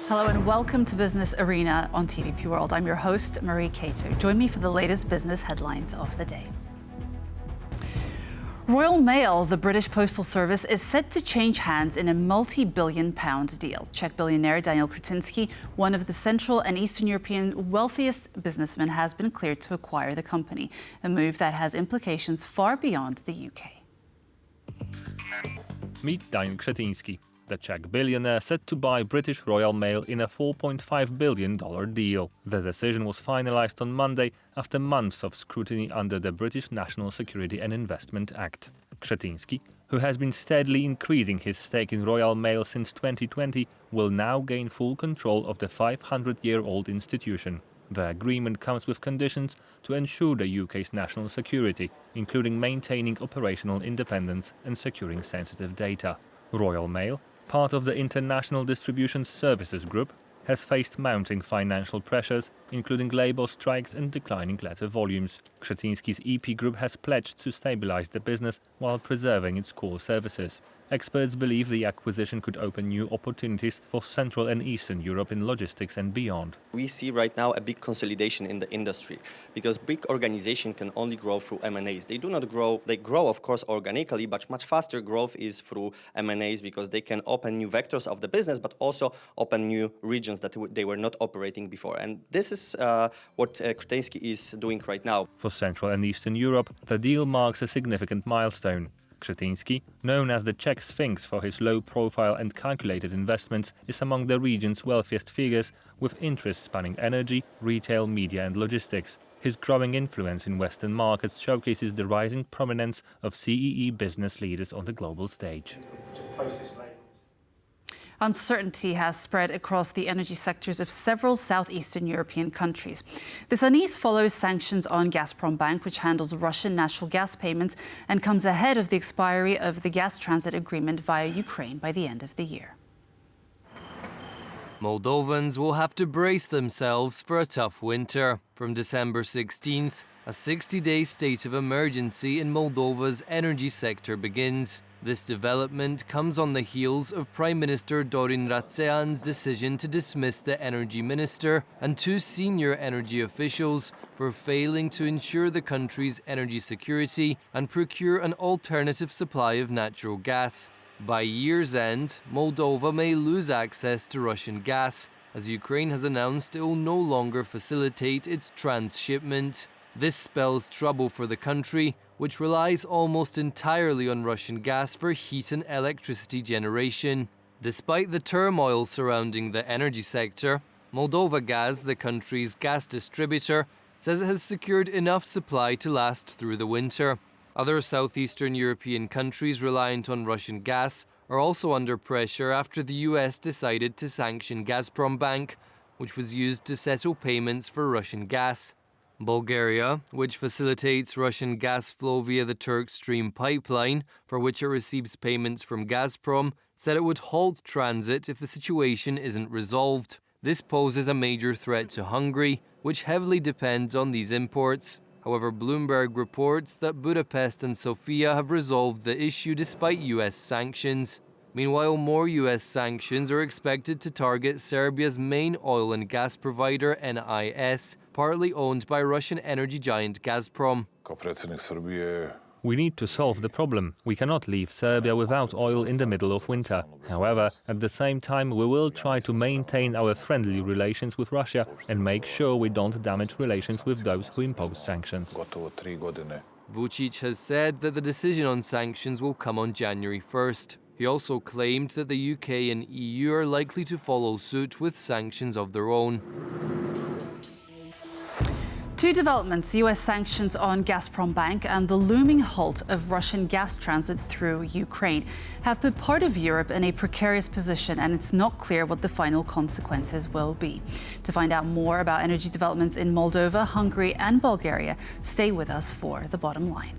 Hello and welcome to Business Arena on TVP World. I'm your host, Marie Cato. Join me for the latest business headlines of the day. Royal Mail, the British Postal Service, is set to change hands in a multi-billion-pound deal. Czech billionaire Daniel Kretinsky, one of the Central and Eastern European wealthiest businessmen, has been cleared to acquire the company, a move that has implications far beyond the UK. Meet Daniel Kretinsky, the Czech billionaire set to buy British Royal Mail in a $4.5 billion deal. The decision was finalized on Monday after months of scrutiny under the British National Security and Investment Act. Kretinsky, who has been steadily increasing his stake in Royal Mail since 2020, will now gain full control of the 500-year-old institution. The agreement comes with conditions to ensure the UK's national security, including maintaining operational independence and securing sensitive data. Royal Mail, part of the International Distribution Services Group, has faced mounting financial pressures, including labour strikes and declining letter volumes. Kretinsky's EP Group has pledged to stabilise the business while preserving its core services. Experts believe the acquisition could open new opportunities for Central and Eastern Europe in logistics and beyond. We see right now a big consolidation in the industry because big organizations can only grow through M&As. They do not grow, they grow of course organically, but much faster growth is through M&As because they can open new vectors of the business, but also open new regions that they were not operating before. And this is what Kretinsky is doing right now. For Central and Eastern Europe, the deal marks a significant milestone. Kretinsky, known as the Czech Sphinx for his low profile and calculated investments, is among the region's wealthiest figures, with interests spanning energy, retail, media and logistics. His growing influence in Western markets showcases the rising prominence of CEE business leaders on the global stage. Uncertainty has spread across the energy sectors of several southeastern European countries. This unease follows sanctions on Gazprom Bank, which handles Russian natural gas payments, and comes ahead of the expiry of the gas transit agreement via Ukraine by the end of the year. Moldovans will have to brace themselves for a tough winter. From December 16th, a 60-day state of emergency in Moldova's energy sector begins. This development comes on the heels of Prime Minister Dorin Rațean's decision to dismiss the energy minister and two senior energy officials for failing to ensure the country's energy security and procure an alternative supply of natural gas. By year's end, Moldova may lose access to Russian gas, as Ukraine has announced it will no longer facilitate its transshipment. This spells trouble for the country, which relies almost entirely on Russian gas for heat and electricity generation. Despite the turmoil surrounding the energy sector, Moldova Gas, the country's gas distributor, says it has secured enough supply to last through the winter. Other southeastern European countries reliant on Russian gas are also under pressure after the US decided to sanction Gazprom Bank, which was used to settle payments for Russian gas. Bulgaria, which facilitates Russian gas flow via the Turk Stream pipeline, for which it receives payments from Gazprom, said it would halt transit if the situation isn't resolved. This poses a major threat to Hungary, which heavily depends on these imports. However, Bloomberg reports that Budapest and Sofia have resolved the issue despite US sanctions. Meanwhile, more US sanctions are expected to target Serbia's main oil and gas provider, NIS, partly owned by Russian energy giant Gazprom. We need to solve the problem. We cannot leave Serbia without oil in the middle of winter. However, at the same time, we will try to maintain our friendly relations with Russia and make sure we don't damage relations with those who impose sanctions. Vučić has said that the decision on sanctions will come on January 1st. He also claimed that the UK and EU are likely to follow suit with sanctions of their own. Two developments, US sanctions on Gazprom Bank and the looming halt of Russian gas transit through Ukraine, have put part of Europe in a precarious position, and it's not clear what the final consequences will be. To find out more about energy developments in Moldova, Hungary and Bulgaria, stay with us for The Bottom Line.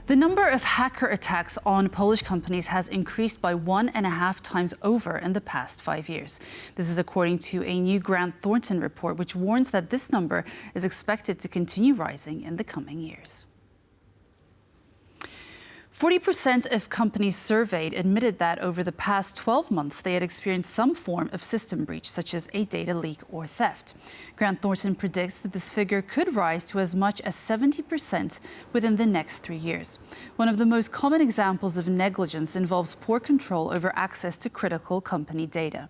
The number of hacker attacks on Polish companies has increased by 1.5 times over in the past 5 years. This is according to a new Grant Thornton report, which warns that this number is expected to continue rising in the coming years. 40% of companies surveyed admitted that over the past 12 months they had experienced some form of system breach, such as a data leak or theft. Grant Thornton predicts that this figure could rise to as much as 70% within the next 3 years. One of the most common examples of negligence involves poor control over access to critical company data.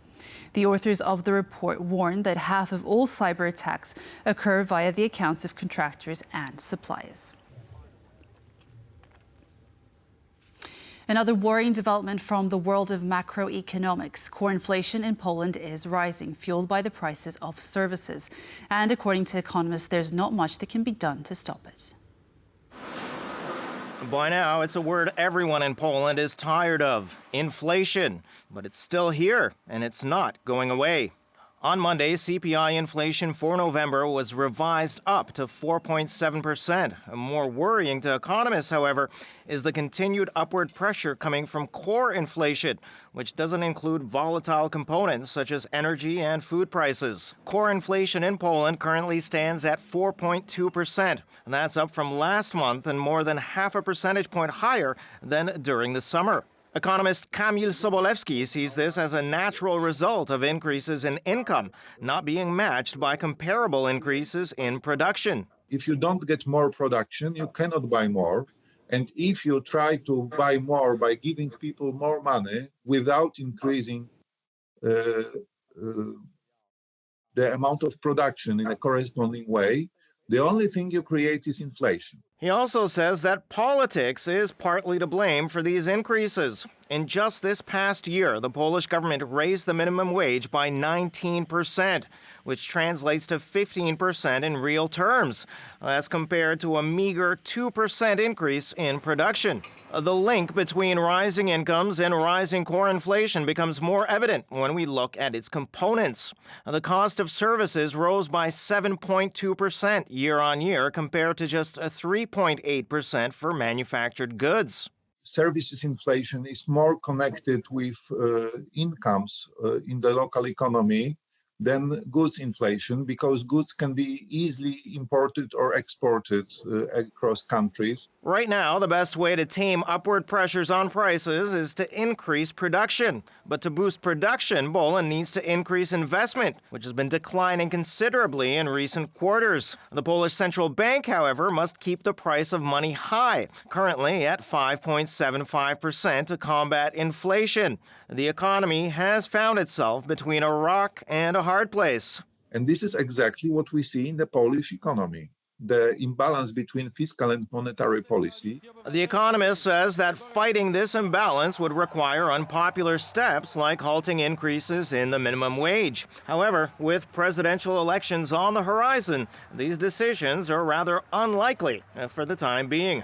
The authors of the report warn that half of all cyber attacks occur via the accounts of contractors and suppliers. Another worrying development from the world of macroeconomics. Core inflation in Poland is rising, fueled by the prices of services. And according to economists, there's not much that can be done to stop it. By now, it's a word everyone in Poland is tired of: inflation. But it's still here, and it's not going away. On Monday, CPI inflation for November was revised up to 4.7%. More worrying to economists, however, is the continued upward pressure coming from core inflation, which doesn't include volatile components such as energy and food prices. Core inflation in Poland currently stands at 4.2%, and that's up from last month and more than half a percentage point higher than during the summer. Economist Kamil Sobolewski sees this as a natural result of increases in income not being matched by comparable increases in production. If you don't get more production, you cannot buy more. And if you try to buy more by giving people more money without increasing the amount of production in a corresponding way, the only thing you create is inflation. He also says that politics is partly to blame for these increases. In just this past year, the Polish government raised the minimum wage by 19%, which translates to 15% in real terms. That's compared to a meager 2% increase in production. The link between rising incomes and rising core inflation becomes more evident when we look at its components. The cost of services rose by 7.2% year on year compared to just 3.8% for manufactured goods. Services inflation is more connected with incomes in the local economy than goods inflation, because goods can be easily imported or exported across countries. Right now, the best way to tame upward pressures on prices is to increase production. But to boost production, Poland needs to increase investment, which has been declining considerably in recent quarters. The Polish central bank, however, must keep the price of money high, currently at 5.75% to combat inflation. The economy has found itself between a rock and a hard place. And this is exactly what we see in the Polish economy. The imbalance between fiscal and monetary policy. The economist says that fighting this imbalance would require unpopular steps like halting increases in the minimum wage. However, with presidential elections on the horizon, these decisions are rather unlikely for the time being.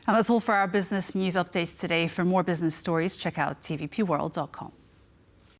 And that's all for our business news updates today. For more business stories, check out tvpworld.com.